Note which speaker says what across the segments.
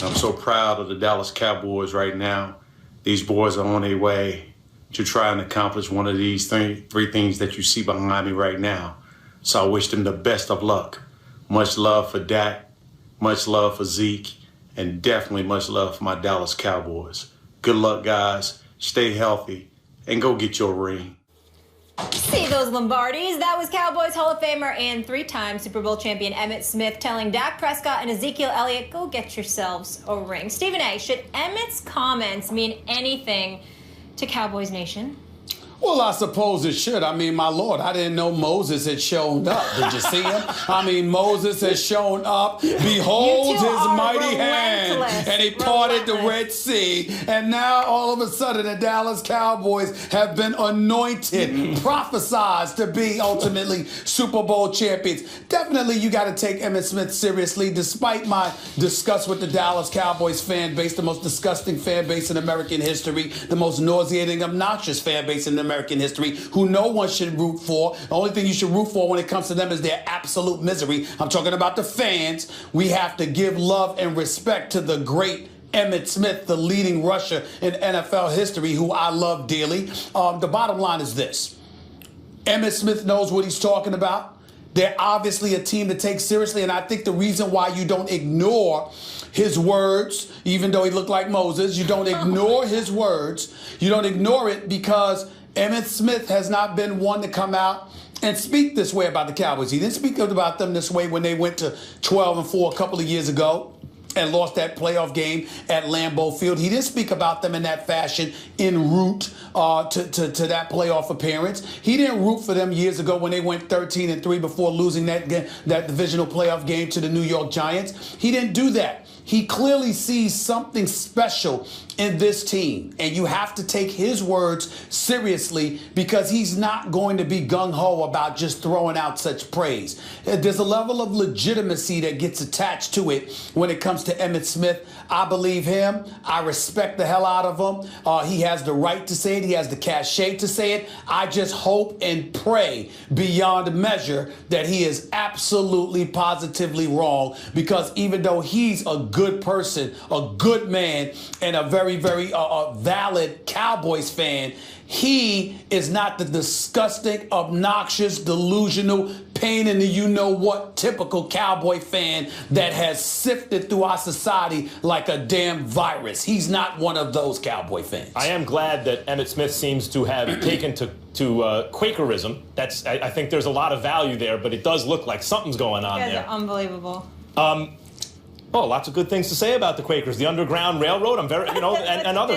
Speaker 1: I'm so proud of the Dallas Cowboys right now. These boys are on their way to try and accomplish one of these three things that you see behind me right now. So I wish them the best of luck. Much love for Dak, much love for Zeke, and definitely much love for my Dallas Cowboys. Good luck, guys. Stay healthy and go get your ring.
Speaker 2: See those Lombardis? That was Cowboys Hall of Famer and three-time Super Bowl champion Emmitt Smith telling Dak Prescott and Ezekiel Elliott, go get yourselves a ring. Stephen A., should Emmitt's comments mean anything to Cowboys Nation?
Speaker 3: Well, I suppose it should. I mean, my Lord, I didn't know Moses had shown up. Did you see him? I mean, Moses has shown up. Behold his mighty hand. And he parted the Red Sea. And now, all of a sudden, the Dallas Cowboys have been anointed, prophesized to be ultimately Super Bowl champions. Definitely, you got to take Emmitt Smith seriously. Despite my disgust with the Dallas Cowboys fan base, the most disgusting fan base in American history, the most nauseating, obnoxious fan base in American history, who no one should root for. The only thing you should root for when it comes to them is their absolute misery. I'm talking about the fans. We have to give love and respect to the great Emmitt Smith, the leading rusher in NFL history, who I love dearly. The bottom line is this. Emmitt Smith knows what he's talking about. They're obviously a team to take seriously, and I think the reason why you don't ignore his words, even though he looked like Moses, you don't ignore his words. You don't ignore it because Emmitt Smith has not been one to come out and speak this way about the Cowboys. He didn't speak about them this way when they went to 12-4 a couple of years ago and lost that playoff game at Lambeau Field. He didn't speak about them in that fashion en route to that playoff appearance. He didn't root for them years ago when they went 13-3 before losing that divisional playoff game to the New York Giants. He didn't do that. He clearly sees something special in this team, and you have to take his words seriously because he's not going to be gung-ho about just throwing out such praise. There's a level of legitimacy that gets attached to it when it comes to Emmitt Smith. I believe him. I respect the hell out of him. He has the right to say it. He has the cachet to say it. I just hope and pray beyond measure that he is absolutely, positively wrong, because even though he's a good person, a good man, and a very, very valid Cowboys fan, he is not the disgusting, obnoxious, delusional, pain in the you-know-what typical Cowboy fan that has sifted through our society like a damn virus. He's not one of those Cowboy fans.
Speaker 4: I am glad that Emmitt Smith seems to have taken to Quakerism. I think there's a lot of value there, but it does look like something's going on there.
Speaker 2: You guys are unbelievable.
Speaker 4: Oh, lots of good things to say about the Quakers. The Underground Railroad, I'm very, and other.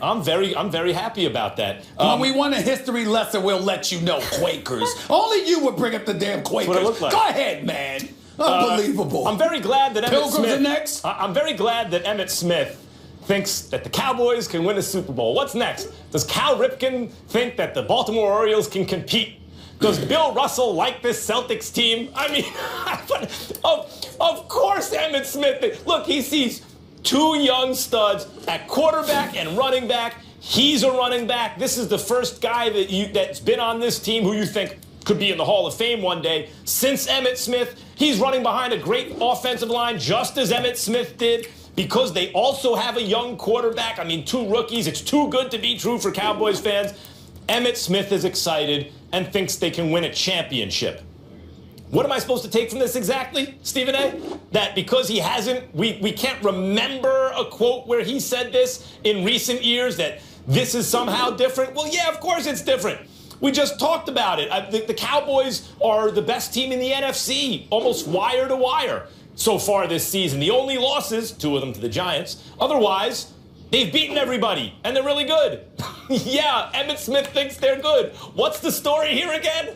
Speaker 4: I'm very happy about that.
Speaker 3: When we want a history lesson, we'll let you know, Quakers. Only you would bring up the damn Quakers.
Speaker 4: That's what it looked like.
Speaker 3: Go ahead, man. Unbelievable.
Speaker 4: I'm very glad that Emmitt
Speaker 3: Pilgrims are next.
Speaker 4: I'm very glad that Emmitt Smith thinks that the Cowboys can win a Super Bowl. What's next? Does Cal Ripken think that the Baltimore Orioles can compete? Does Bill Russell like this Celtics team? I mean, of course Emmitt Smith. Look, he sees two young studs at quarterback and running back. He's a running back. This is the first guy that's been on this team who you think could be in the Hall of Fame one day. Since Emmitt Smith, he's running behind a great offensive line, just as Emmitt Smith did, because they also have a young quarterback. I mean, two rookies. It's too good to be true for Cowboys fans. Emmitt Smith is excited and thinks they can win a championship. What am I supposed to take from this exactly, Stephen A? That because he hasn't, we can't remember a quote where he said this in recent years, that this is somehow different? Well, yeah, of course it's different. We just talked about it. The Cowboys are the best team in the NFC, almost wire to wire so far this season. The only losses, two of them to the Giants. Otherwise, they've beaten everybody, and they're really good. Yeah, Emmitt Smith thinks they're good. What's the story here again?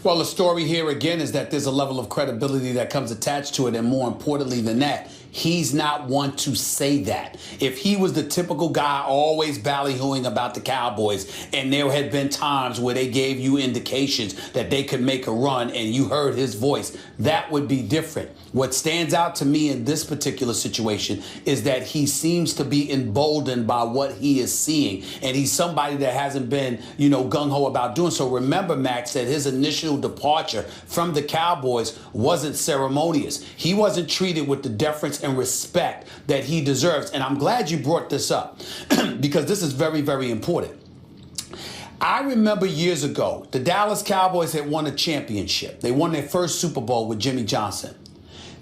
Speaker 3: Well, the story here again is that there's a level of credibility that comes attached to it, and more importantly than that, he's not one to say that. If he was the typical guy always ballyhooing about the Cowboys, and there had been times where they gave you indications that they could make a run and you heard his voice, that would be different. What stands out to me in this particular situation is that he seems to be emboldened by what he is seeing. And he's somebody that hasn't been, gung-ho about doing so. Remember, Max, that his initial natural departure from the Cowboys wasn't ceremonious. He wasn't treated with the deference and respect that he deserves. And I'm glad you brought this up because this is very, very important. I remember years ago, the Dallas Cowboys had won a championship. They won their first Super Bowl with Jimmy Johnson.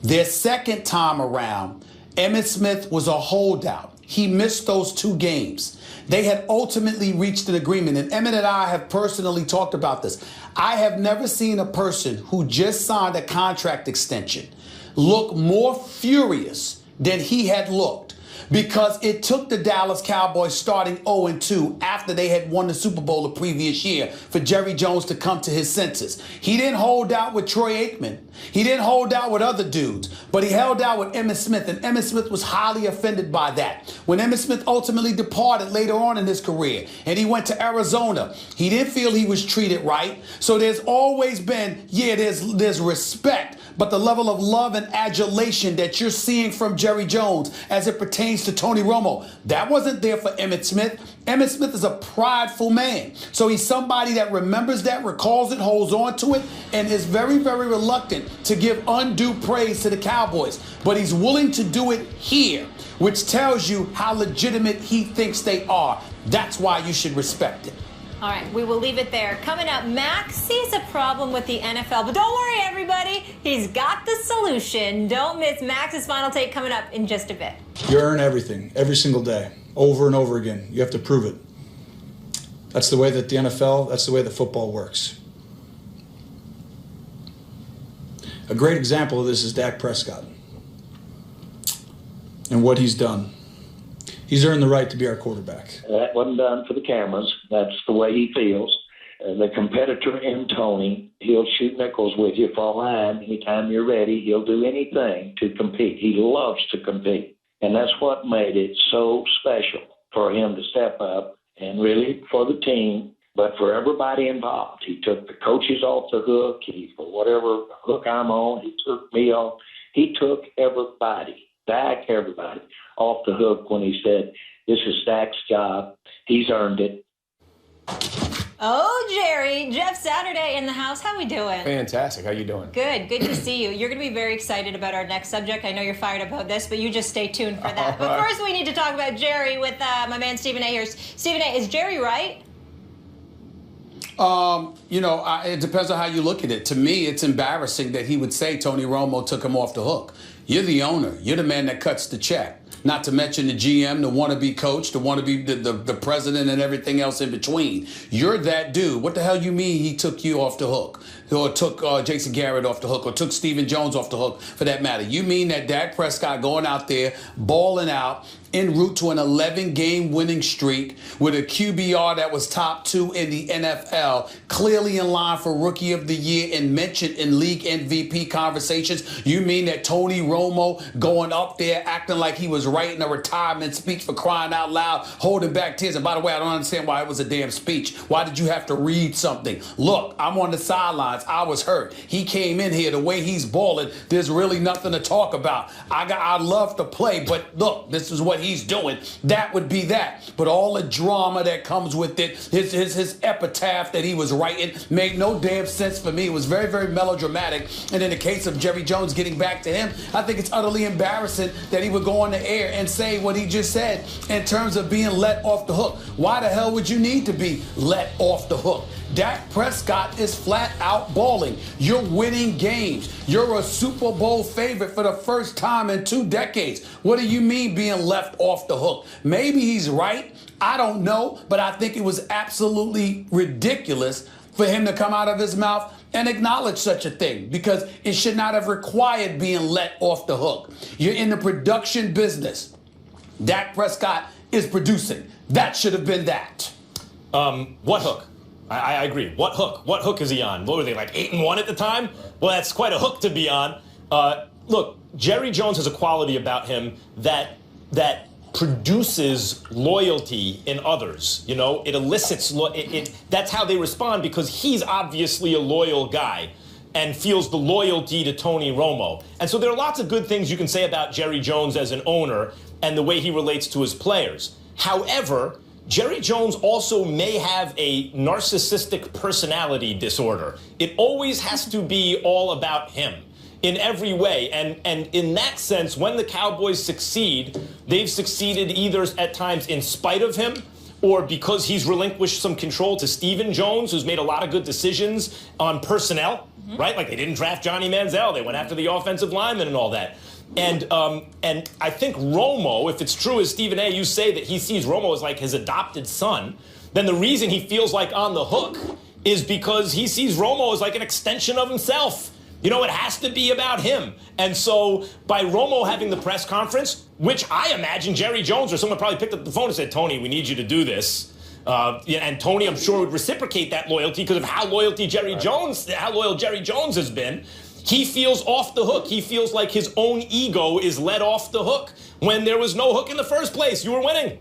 Speaker 3: Their second time around, Emmitt Smith was a holdout. He missed those 2 games. They had ultimately reached an agreement, and Emmitt and I have personally talked about this. I have never seen a person who just signed a contract extension look more furious than he had looked, because it took the Dallas Cowboys starting 0-2 after they had won the Super Bowl the previous year for Jerry Jones to come to his senses. He didn't hold out with Troy Aikman. He didn't hold out with other dudes, but he held out with Emmitt Smith, and Emmitt Smith was highly offended by that. When Emmitt Smith ultimately departed later on in his career and he went to Arizona, he didn't feel he was treated right. So there's always been, there's respect, but the level of love and adulation that you're seeing from Jerry Jones as it pertains to Tony Romo, that wasn't there for Emmitt Smith. Emmitt Smith is a prideful man. So he's somebody that remembers that, recalls it, holds on to it, and is very, very reluctant to give undue praise to the Cowboys. But he's willing to do it here, which tells you how legitimate he thinks they are. That's why you should respect it.
Speaker 2: All right, we will leave it there. Coming up, Max sees a problem with the NFL, but don't worry, everybody. He's got the solution. Don't miss Max's final take coming up in just a bit.
Speaker 5: You earn everything, every single day, over and over again. You have to prove it. That's the way that the NFL, that's the way that football works. A great example of this is Dak Prescott and what he's done. He's earned the right to be our quarterback.
Speaker 6: That wasn't done for the cameras. That's the way he feels. The competitor in Tony, he'll shoot nickels with you for a line. Anytime you're ready, he'll do anything to compete. He loves to compete. And that's what made it so special for him to step up and really for the team, but for everybody involved. He took the coaches off the hook. For whatever hook I'm on, he took me off. He took everybody, everybody, off the hook when he said, this is Dak's job. He's earned it.
Speaker 2: Oh, Jerry, Jeff Saturday in the house. How we doing?
Speaker 4: Fantastic. How you doing?
Speaker 2: Good. Good to see you. You're going to be very excited about our next subject. I know you're fired about this, but you just stay tuned for that. But first, we need to talk about Jerry with my man Stephen A. here. Stephen A., is Jerry right?
Speaker 3: It depends on how you look at it. To me, it's embarrassing that he would say Tony Romo took him off the hook. You're the owner. You're the man that cuts the check. Not to mention the GM, the wannabe coach, the wannabe the president, and everything else in between. You're that dude. What the hell you mean he took you off the hook? Or took Jason Garrett off the hook, or took Stephen Jones off the hook, for that matter? You mean that Dak Prescott going out there, balling out, en route to an 11-game winning streak with a QBR that was top 2 in the NFL, clearly in line for Rookie of the Year and mentioned in league MVP conversations? You mean that Tony Romo going up there acting like he was writing a retirement speech, for crying out loud, holding back tears? And by the way, I don't understand why it was a damn speech. Why did you have to read something? Look, I'm on the sidelines. I was hurt. He came in here, the way he's balling, there's really nothing to talk about. I'd love to play, but look, this is what he's doing. That would be that. But all the drama that comes with it, his epitaph that he was writing made no damn sense for me. It was very, very melodramatic. And in the case of Jerry Jones getting back to him, I think it's utterly embarrassing that he would go on the air and say what he just said in terms of being let off the hook. Why the hell would you need to be let off the hook? Dak Prescott is flat out balling. You're winning games. You're a Super Bowl favorite for the first time in 2 decades. What do you mean being left off the hook? Maybe he's right. I don't know. But I think it was absolutely ridiculous for him to come out of his mouth and acknowledge such a thing, because it should not have required being let off the hook. You're in the production business. Dak Prescott is producing. That should have been that.
Speaker 4: What hook? I agree. What hook? What hook is he on? What were they, like 8-1 at the time? Well, that's quite a hook to be on. Look, Jerry Jones has a quality about him that produces loyalty in others. You know, it elicits. That's how they respond, because he's obviously a loyal guy and feels the loyalty to Tony Romo. And so there are lots of good things you can say about Jerry Jones as an owner and the way he relates to his players. However, Jerry Jones also may have a narcissistic personality disorder. It always has to be all about him in every way. And in that sense, when the Cowboys succeed, they've succeeded either at times in spite of him or because he's relinquished some control to Stephen Jones, who's made a lot of good decisions on personnel, right? Like they didn't draft Johnny Manziel. They went after the offensive lineman and all that. And I think Romo, if it's true as Stephen A., you say that he sees Romo as like his adopted son, then the reason he feels like on the hook is because he sees Romo as like an extension of himself. You know, it has to be about him. And so by Romo having the press conference, which I imagine Jerry Jones or someone probably picked up the phone and said, Tony, we need you to do this. And Tony, I'm sure, would reciprocate that loyalty because of how loyal Jerry Jones has been. He feels off the hook. He feels like his own ego is let off the hook when there was no hook in the first place. You were winning.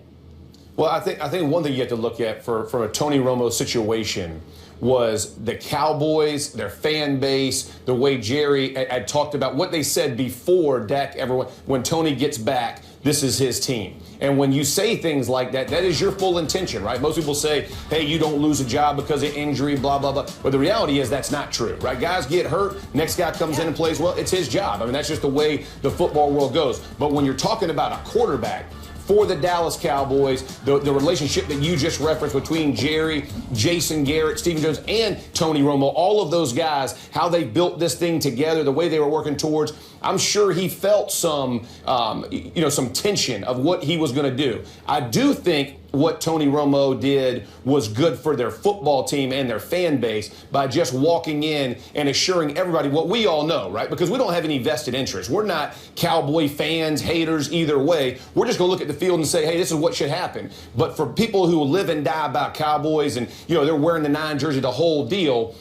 Speaker 7: Well, I think one thing you have to look at for a Tony Romo situation was the Cowboys, their fan base, the way Jerry had talked about what they said before Dak ever went. When Tony gets back, this is his team. And when you say things like that, that is your full intention, right? Most people say, hey, you don't lose a job because of injury, blah, blah, blah. But the reality is that's not true, right? Guys get hurt, next guy comes in and plays well, it's his job. I mean, that's just the way the football world goes. But when you're talking about a quarterback, for the Dallas Cowboys, the relationship that you just referenced between Jerry, Jason Garrett, Stephen Jones, and Tony Romo, all of those guys, how they built this thing together, the way they were working towards, I'm sure he felt some tension of what he was going to do. I do think what Tony Romo did was good for their football team and their fan base by just walking in and assuring everybody what we all know, right? Because we don't have any vested interest. We're not Cowboy fans, haters, either way. We're just going to look at the field and say, hey, this is what should happen. But for people who live and die about Cowboys and, they're wearing the 9 jersey, the whole deal,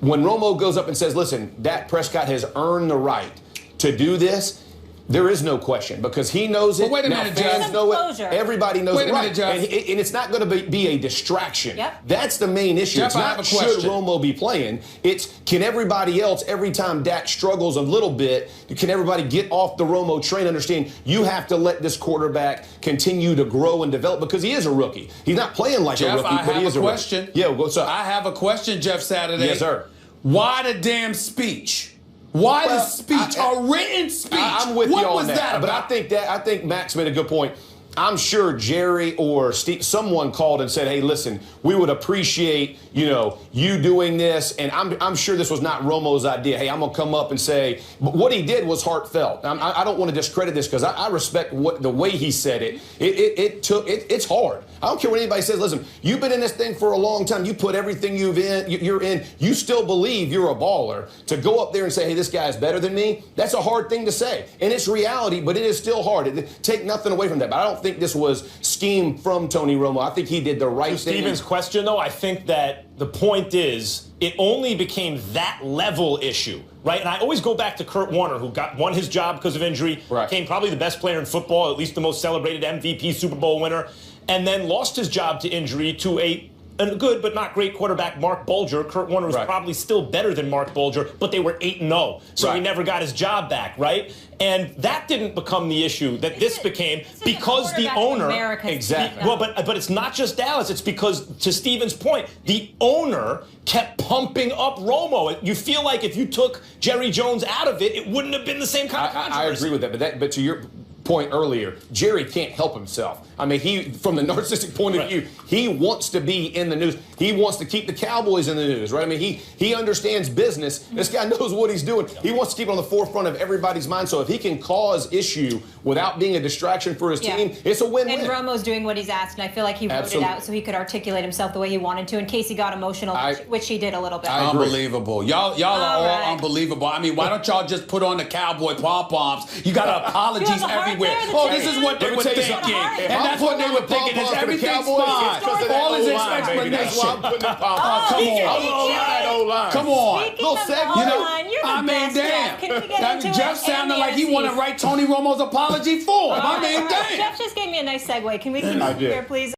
Speaker 7: when Romo goes up and says, listen, Dak Prescott has earned the right to do this, there is no question because he knows it.
Speaker 3: But wait a minute,
Speaker 7: fans know it. Everybody knows it.
Speaker 3: Wait a minute, Jeff.
Speaker 7: And it's not going to be a distraction.
Speaker 2: Yep.
Speaker 7: That's the main issue.
Speaker 3: Jeff,
Speaker 7: it's not should Romo be playing. It's can everybody else, every time Dak struggles a little bit, can everybody get off the Romo train, understand you have to let this quarterback continue to grow and develop because he is a rookie. He's not playing like
Speaker 3: Jeff,
Speaker 7: a rookie, but he is a
Speaker 3: question.
Speaker 7: Rookie. Yeah, what's up?
Speaker 3: I have a question, Jeff Saturday.
Speaker 7: Yes, sir.
Speaker 3: Why the damn speech? Why the speech? A written speech.
Speaker 7: I'm with you on that.
Speaker 3: What was that about?
Speaker 7: But I think Max made a good point. I'm sure Jerry or Steve, someone called and said, hey, listen, we would appreciate, you doing this. And I'm sure this was not Romo's idea. Hey, I'm going to come up and say, but what he did was heartfelt. I don't want to discredit this because I respect the way he said it. It's hard. I don't care what anybody says. Listen, you've been in this thing for a long time. You put everything you're in. You still believe you're a baller. To go up there and say, hey, this guy's better than me, that's a hard thing to say. And it's reality, but it is still hard. Take nothing away from that. But I don't think this was scheme from Tony Romo. I think he did the right thing.
Speaker 4: Stephen's question, though, I think that the point is it only became that level issue, right? And I always go back to Kurt Warner, who won his job because of injury, became probably the best player in football, at least the most celebrated MVP Super Bowl winner, and then lost his job to injury to a good but not great quarterback, Mark Bulger. Kurt Warner was probably still better than Mark Bulger, but they were 8-0, so he never got his job back, right? And that didn't become the issue that this became because the owner.
Speaker 7: Exactly.
Speaker 4: Well, but it's not just Dallas. It's because, to Stephen's point, the owner kept pumping up Romo. You feel like if you took Jerry Jones out of it, it wouldn't have been the same kind of controversy.
Speaker 7: I agree with that, but to your point earlier, Jerry can't help himself. I mean, from the narcissistic point of view, he wants to be in the news. He wants to keep the Cowboys in the news, right? I mean, he understands business. This guy knows what he's doing. He wants to keep it on the forefront of everybody's mind. So if he can cause issue without being a distraction for his team, it's a win-win.
Speaker 2: And Romo's doing what he's asked, and I feel like he wrote it out so he could articulate himself the way he wanted to in case he got emotional, which he did a little bit.
Speaker 3: Unbelievable. Y'all are all unbelievable. I mean, why don't y'all just put on the Cowboy pom-poms? You got apologies everywhere. Oh, this is what they were thinking. And that's what they were thinking. Is everything's fine. All his explanation. Come on.
Speaker 2: Little segment. I mean,
Speaker 3: damn. Jeff sounded like he wanted to write Tony Romo's apology for him. I mean, damn.
Speaker 2: Jeff just gave me a nice segue. Can we keep it here, please?